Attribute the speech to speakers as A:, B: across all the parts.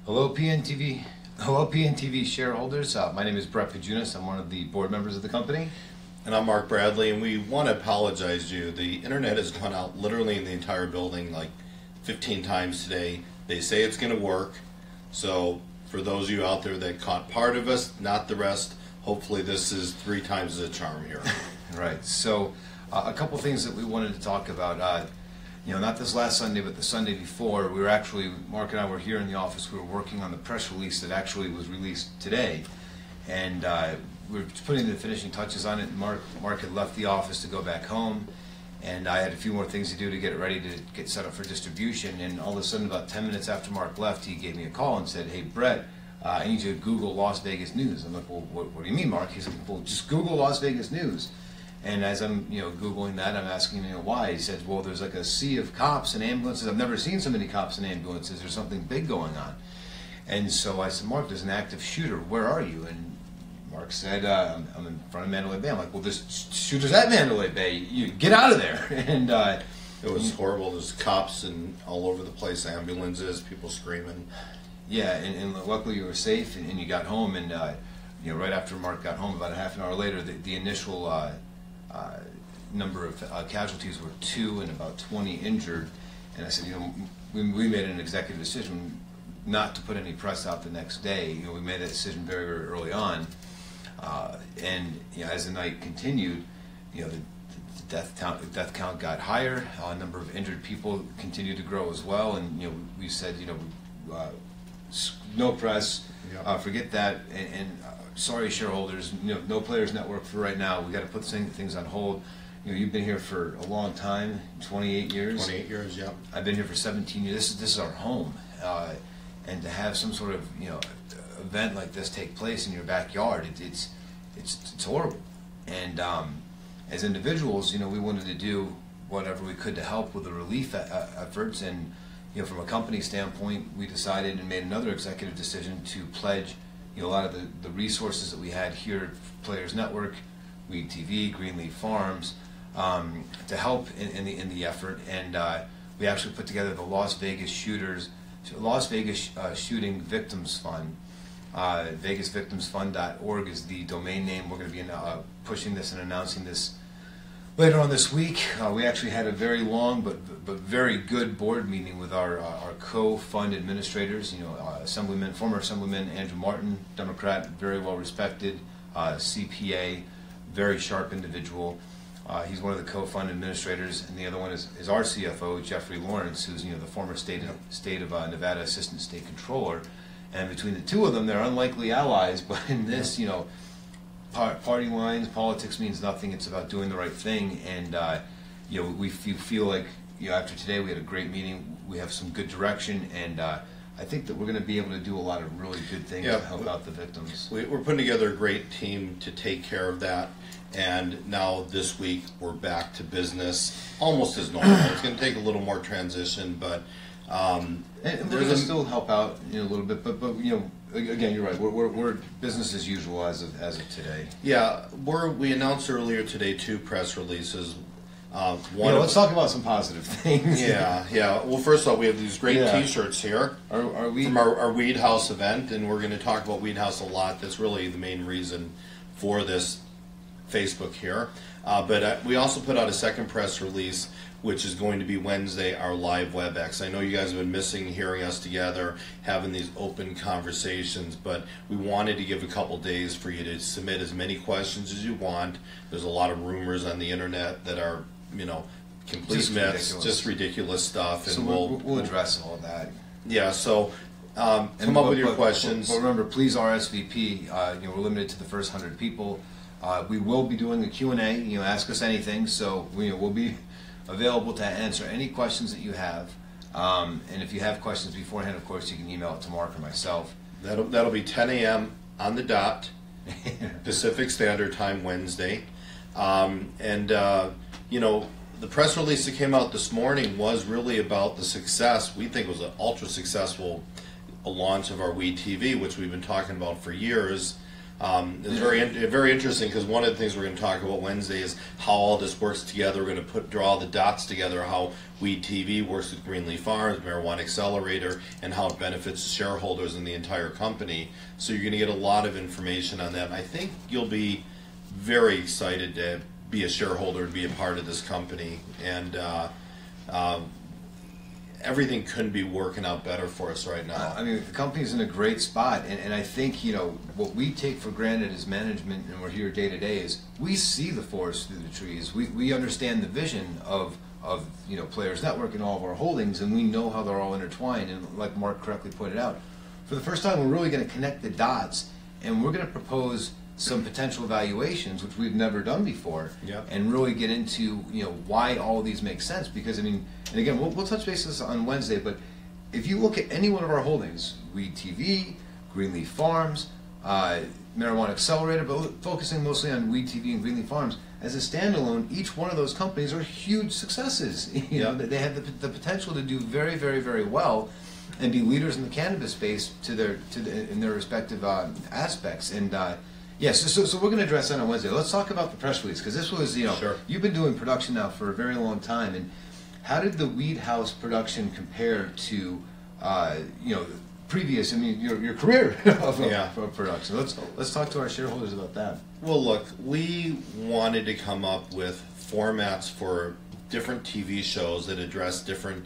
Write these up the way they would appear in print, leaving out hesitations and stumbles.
A: Hello PNTV. Hello PNTV shareholders. My name is Brett Pajunas. I'm one of the board members of the company.
B: And I'm Mark Bradley, and we want to apologize to you. The internet has gone out literally in the entire building like 15 times today. They say it's going to work. So for those of you out there that caught part of us, not the rest, hopefully this is 3 times the charm here.
A: Right. So a couple things that we wanted to talk about. Not this last Sunday, but the Sunday before, we were actually, Mark and I were here in the office, we were working on the press release that actually was released today. And we were putting the finishing touches on it. Mark had left the office to go back home, and I had a few more things to do to get it ready to get set up for distribution. And all of a sudden, about 10 minutes after Mark left, he gave me a call and said, "Hey Brett, I need you to Google Las Vegas News." I'm like, "Well, what do you mean, Mark?" He's like, "Well, just Google Las Vegas News." And as I'm, Googling that, I'm asking him, why. He said, "Well, there's like a sea of cops and ambulances. I've never seen so many cops and ambulances. There's something big going on." And so I said, "Mark, there's an active shooter. Where are you?" And Mark said, "I'm in front of Mandalay Bay." I'm like, "Well, there's shooters at Mandalay Bay. You get out of there." And
B: it was horrible. There's cops and all over the place, ambulances, people screaming.
A: Yeah, and luckily you were safe and you got home. And right after Mark got home, about a half an hour later, the initial number of casualties were 2 and about 20 injured. And I said, we made an executive decision not to put any press out the next day. We made that decision very, very early on. And as the night continued, the death count got higher. Number of injured people continued to grow as well. And we said, no press, forget that. And sorry, shareholders, no Players Network for right now. We got to put things on hold. You've been here for a long time, 28 years.
B: 28 years, yeah.
A: I've been here for 17 years. This is our home. And to have some sort of event like this take place in your backyard, it's horrible. And as individuals, we wanted to do whatever we could to help with the relief efforts. And from a company standpoint, we decided and made another executive decision to pledge a lot of the resources that we had here at Players Network, Weed TV, Greenleaf Farms, to help in the effort. And we actually put together the Las Vegas Shooting Victims Fund. VegasVictimsFund.org is the domain name. We're going to be pushing this and announcing this later on this week. We actually had a very long but very good board meeting with our co-fund administrators. Former Assemblyman Andrew Martin, Democrat, very well respected, CPA, very sharp individual. He's one of the co-fund administrators, and the other one is our CFO, Jeffrey Lawrence, who's the former state of Nevada Assistant State Controller. And between the two of them, they're unlikely allies. But in this, party lines, politics means nothing. It's about doing the right thing. And we feel like after today we had a great meeting. We have some good direction, and I think that we're going to be able to do a lot of really good things to help out the victims.
B: We're putting together a great team to take care of that. And now this week we're back to business, almost as normal. It's going to take a little more transition, but
A: and we're going to still help out a little bit. But again, you're right. We're business as usual as of today.
B: Yeah, we announced earlier today 2 press releases.
A: Let's talk about some positive things.
B: Yeah. Well, first of all, we have these great T-shirts here from our Weed House event, and we're going to talk about Weed House a lot. That's really the main reason for this Facebook here. But we also put out a second press release, which is going to be Wednesday, our live WebEx. I know you guys have been missing hearing us together, having these open conversations, but we wanted to give a couple days for you to submit as many questions as you want. There's a lot of rumors on the internet that are, complete myths, just ridiculous stuff. And
A: so we'll address all of that.
B: Yeah, so come up with your questions.
A: But remember, please RSVP. We're limited to the first 100 people. We will be doing a Q&A. Ask us anything. So we'll be available to answer any questions that you have. And if you have questions beforehand, of course, you can email it to Mark or myself.
B: That'll be 10 a.m. on the dot, Pacific Standard Time, Wednesday. The press release that came out this morning was really about the success. We think it was an ultra successful launch of our Weed TV, which we've been talking about for years. It's very interesting because one of the things we're going to talk about Wednesday is how all this works together. We're going to draw the dots together, how Weed TV works with Greenleaf Farms, Marijuana Accelerator, and how it benefits shareholders in the entire company. So you're going to get a lot of information on that. And I think you'll be very excited to be a shareholder and be a part of this company. And everything couldn't be working out better for us right now.
A: I mean, the company's in a great spot, and I think, you know, what we take for granted as management, and we're here day to day, is we see the forest through the trees. We understand the vision of you know, Players Network and all of our holdings, and we know how they're all intertwined. And like Mark correctly pointed out, for the first time, we're really going to connect the dots, and we're going to propose some potential valuations, which we've never done before,
B: yep, and
A: really get into, you know, why all of these make sense. Because I mean, and again, we'll touch base on this on Wednesday, but if you look at any one of our holdings, Weed TV, Greenleaf Farms, Marijuana Accelerator, but focusing mostly on Weed TV and Greenleaf Farms, as a standalone, each one of those companies are huge successes. You know, they have the potential to do very, very, very well and be leaders in the cannabis space in their respective aspects. And yes, so we're going to address that on Wednesday. Let's talk about the press release, because this was, you know,
B: sure,
A: you've been doing production now for a very long time. And how did the Weed House production compare to, you know, previous? I mean, your career of production. Let's talk to our shareholders about that.
B: Well, look, we wanted to come up with formats for different TV shows that address different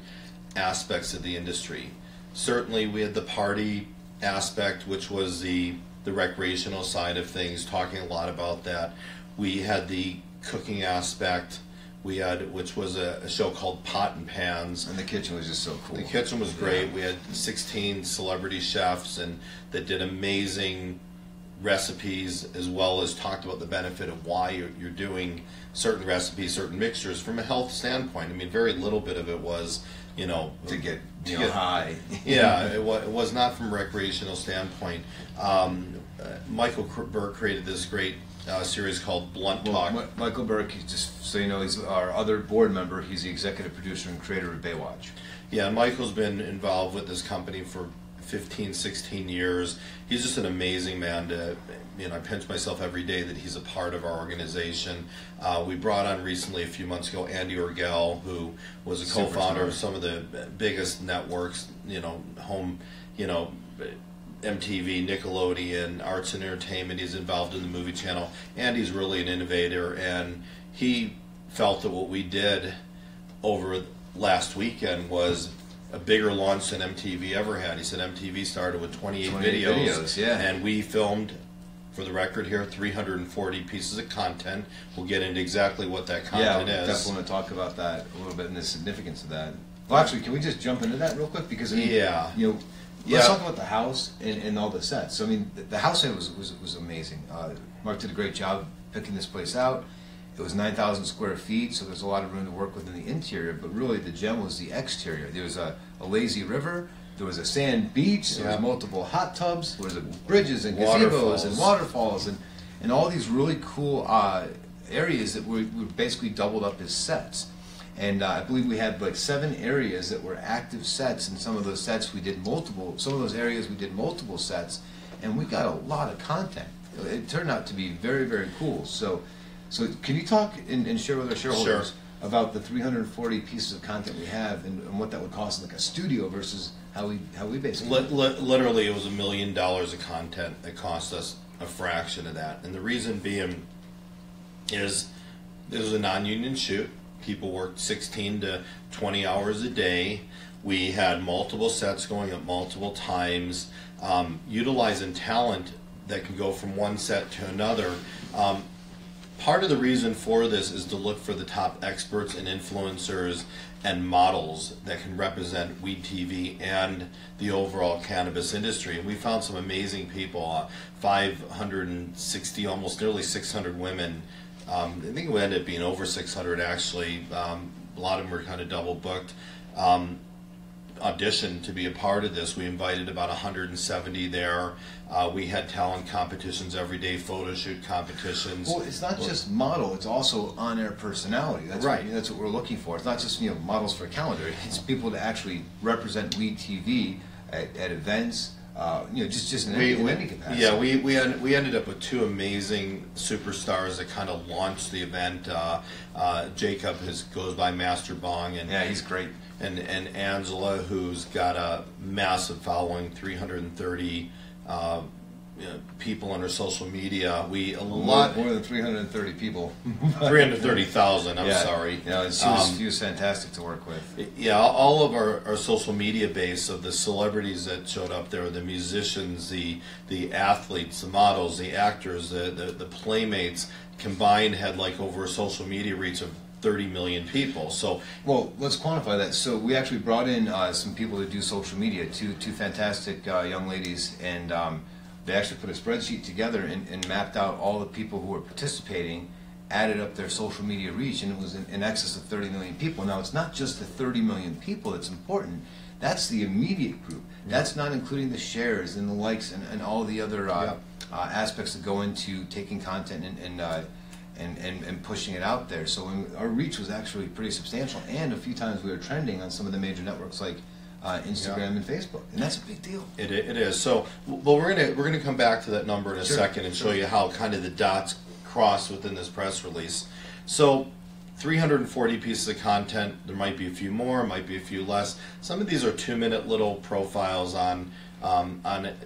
B: aspects of the industry. Certainly, we had the party aspect, which was the recreational side of things, talking a lot about that. We had the cooking aspect, which was a show called Pot and Pans.
A: And the kitchen was just so cool.
B: The kitchen was great. We had 16 celebrity chefs that did amazing recipes, as well as talked about the benefit of why you're doing certain recipes, certain mixtures from a health standpoint. I mean, very little bit of it was, you know,
A: to get high.
B: Yeah, it was not from a recreational standpoint. Michael Burke created this great series called Blunt Talk.
A: Michael Burke, just so you know, he's our other board member. He's the executive producer and creator of Baywatch.
B: Yeah, and Michael's been involved with this company for 15, 16 years. He's just an amazing man. I pinch myself every day that he's a part of our organization. We brought on recently, a few months ago, Andy Orgel, who was a co-founder of some of the biggest networks, home, MTV, Nickelodeon, Arts and Entertainment. He's involved in the movie channel. Andy's really an innovator, and he felt that what we did over last weekend was a bigger launch than MTV ever had. He said MTV started with 28 videos, and we filmed, for the record here, 340 pieces of content. We'll get into exactly what that content is.
A: Definitely want to talk about that a little bit and the significance of that. Well, actually, can we just jump into that real quick? Because let's talk about the house and all the sets. So, I mean, the house set was amazing. Mark did a great job picking this place out. It was 9,000 square feet, so there's a lot of room to work with in the interior, but really the gem was the exterior. There was a lazy river, there was a sand beach, there was multiple hot tubs, there was bridges and gazebos and waterfalls and all these really cool areas that we basically doubled up as sets. And I believe we had like 7 areas that were active sets, and some of those sets we did some of those areas we did multiple sets, and we got a lot of content. It turned out to be very, very cool. So can you talk and share with our shareholders about the 340 pieces of content we have and what that would cost in like a studio versus how we basically...
B: Literally, it was $1 million of content that cost us a fraction of that. And the reason being is this was a non-union shoot. People worked 16 to 20 hours a day. We had multiple sets going at multiple times, utilizing talent that can go from one set to another. Part of the reason for this is to look for the top experts and influencers and models that can represent Weed TV and the overall cannabis industry. And we found some amazing people, 560, almost nearly 600 women. I think we ended up being over 600 actually. A lot of them were kind of double booked. Auditioned to be a part of this. We invited about 170 there. We had talent competitions every day, photo shoot competitions.
A: Well, it's not just model; it's also on-air personality. That's
B: right.
A: That's what we're looking for. It's not just models for a calendar. It's people to actually represent Weed TV at events, just in any capacity.
B: Yeah, we ended up with two amazing superstars that kind of launched the event. Jacob goes by Master Bong, and
A: yeah, he's great.
B: And Angela, who's got a massive following, 330 people on her social media.
A: More than 330 people.
B: 330,000. I'm sorry.
A: Yeah, she was fantastic to work with.
B: Yeah, all of our social media base of the celebrities that showed up there, the musicians, the athletes, the models, the actors, the playmates combined had like over a social media reach of 30 million people. So,
A: well, let's quantify that. So we actually brought in some people to do social media, two fantastic young ladies, and they actually put a spreadsheet together and mapped out all the people who were participating, added up their social media reach, and it was in excess of 30 million people. Now, it's not just the 30 million people that's important. That's the immediate group. That's not including the shares and the likes and all the other aspects that go into taking content and pushing it out there. So our reach was actually pretty substantial, and a few times we were trending on some of the major networks like Instagram and Facebook, and that's a big deal.
B: It is. So, well, we're gonna come back to that number in a second and show you how kind of the dots cross within this press release. So, 340 pieces of content. There might be a few more, might be a few less. Some of these are 2-minute little profiles on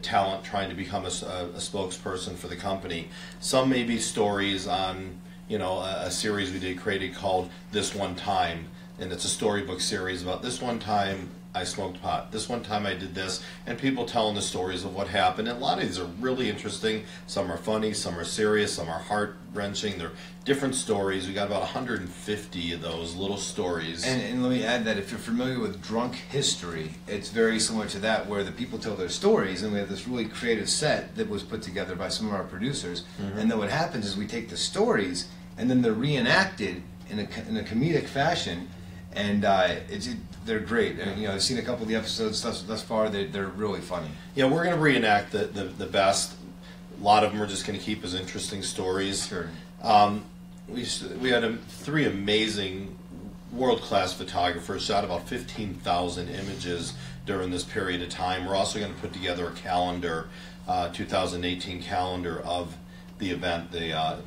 B: talent trying to become a spokesperson for the company. Some may be stories on a series we created called This One Time, and it's a storybook series about this one time I smoked pot, this one time I did this, and people telling the stories of what happened. And a lot of these are really interesting. Some are funny, some are serious, some are heart-wrenching. They're different stories. We got about 150 of those little stories.
A: And let me add that if you're familiar with drunk history, it's very similar to that, where the people tell their stories, and we have this really creative set that was put together by some of our producers. And then what happens is we take the stories, and then they're reenacted in a comedic fashion, and they're great. And, I've seen a couple of the episodes thus far. They're really funny.
B: Yeah, we're going to reenact the best. A lot of them are just going to keep as interesting stories.
A: Sure.
B: We had 3 amazing world-class photographers, shot about 15,000 images during this period of time. We're also going to put together a calendar, 2018 calendar of the event.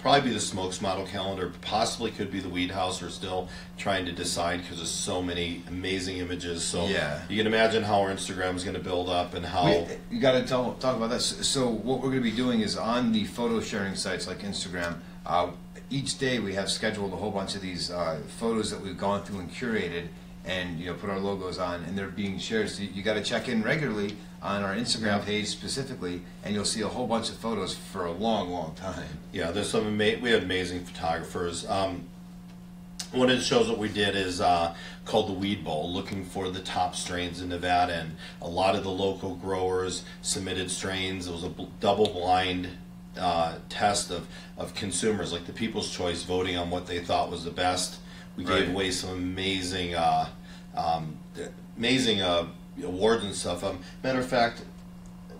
B: Probably be the Smokes model calendar, possibly could be the Weed House. We're still trying to decide because there's so many amazing images. So
A: yeah,
B: you can imagine how our Instagram is going to build up and how
A: you got to talk about that. So what we're going to be doing is on the photo sharing sites like Instagram. Each day we have scheduled a whole bunch of these photos that we've gone through and curated, and put our logos on, and they're being shared. So you got to check in regularly on our Instagram page specifically, and you'll see a whole bunch of photos for a long time.
B: Yeah, there's some we had amazing photographers. One of the shows that we did is called the Weed Bowl, looking for the top strains in Nevada, and a lot of the local growers submitted strains. It was a double-blind test of consumers, like the People's Choice, voting on what they thought was the best. We gave away some amazing awards and stuff. Matter of fact,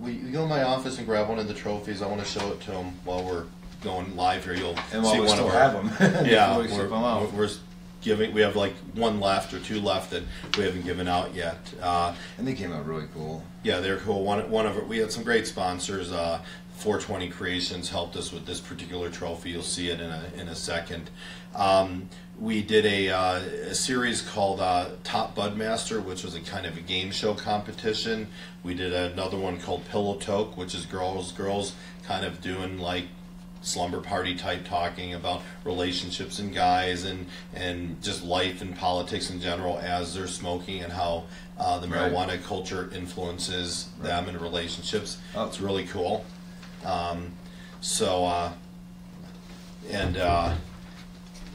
B: you go in my office and grab one of the trophies. I want to show it to them while we're going live here. You'll
A: and
B: see
A: we
B: one
A: still
B: of
A: have them.
B: Yeah, we're giving. We have like 1 left or 2 left that we haven't given out yet.
A: And they came out really cool.
B: Yeah, they're cool. We had some great sponsors. 420 Creations helped us with this particular trophy. You'll see it in a second. We did a series called Top Budmaster, which was a kind of a game show competition. We did another one called Pillow Toke, which is girls kind of doing like slumber party type talking about relationships and guys and just life and politics in general as they're smoking, and how the marijuana culture influences them in relationships. Oh. It's really cool.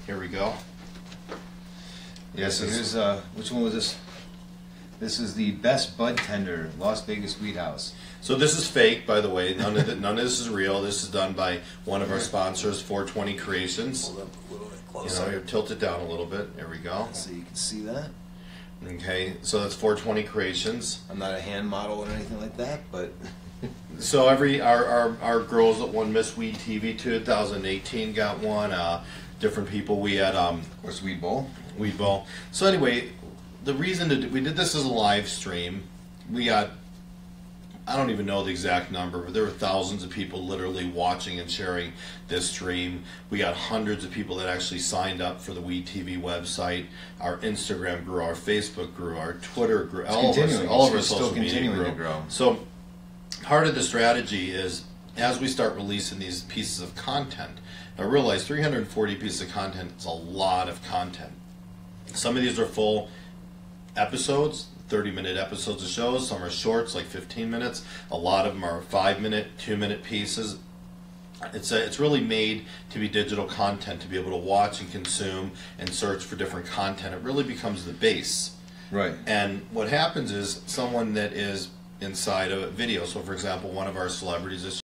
B: Here we go.
A: Yeah, so here's, which one was this? This is the Best Bud Tender, Las Vegas Weed House.
B: So this is fake, by the way. None of this is real. This is done by one of our sponsors, 420 Creations.
A: Hold up a little bit closer.
B: Tilt it down a little bit. There we go.
A: So you can see that.
B: Okay, so that's 420 Creations.
A: I'm not a hand model or anything like that, but...
B: So our girls that won Miss Weed TV 2018 got one. Different people. We had of
A: course Weed Bowl.
B: Weed Bowl. So anyway, the reason we did this as a live stream, we got I don't even know the exact number, but there were thousands of people literally watching and sharing this stream. We got hundreds of people that actually signed up for the Weed TV website. Our Instagram grew, our Facebook grew, our Twitter grew, all of our social media grew. So part of the strategy is, as we start releasing these pieces of content, I realize 340 pieces of content is a lot of content. Some of these are full episodes, 30-minute episodes of shows. Some are shorts, like 15 minutes. A lot of them are 5-minute, 2-minute pieces. It's really made to be digital content, to be able to watch and consume and search for different content. It really becomes the base.
A: Right.
B: And what happens is someone that is inside of a video, so for example, one of our celebrities is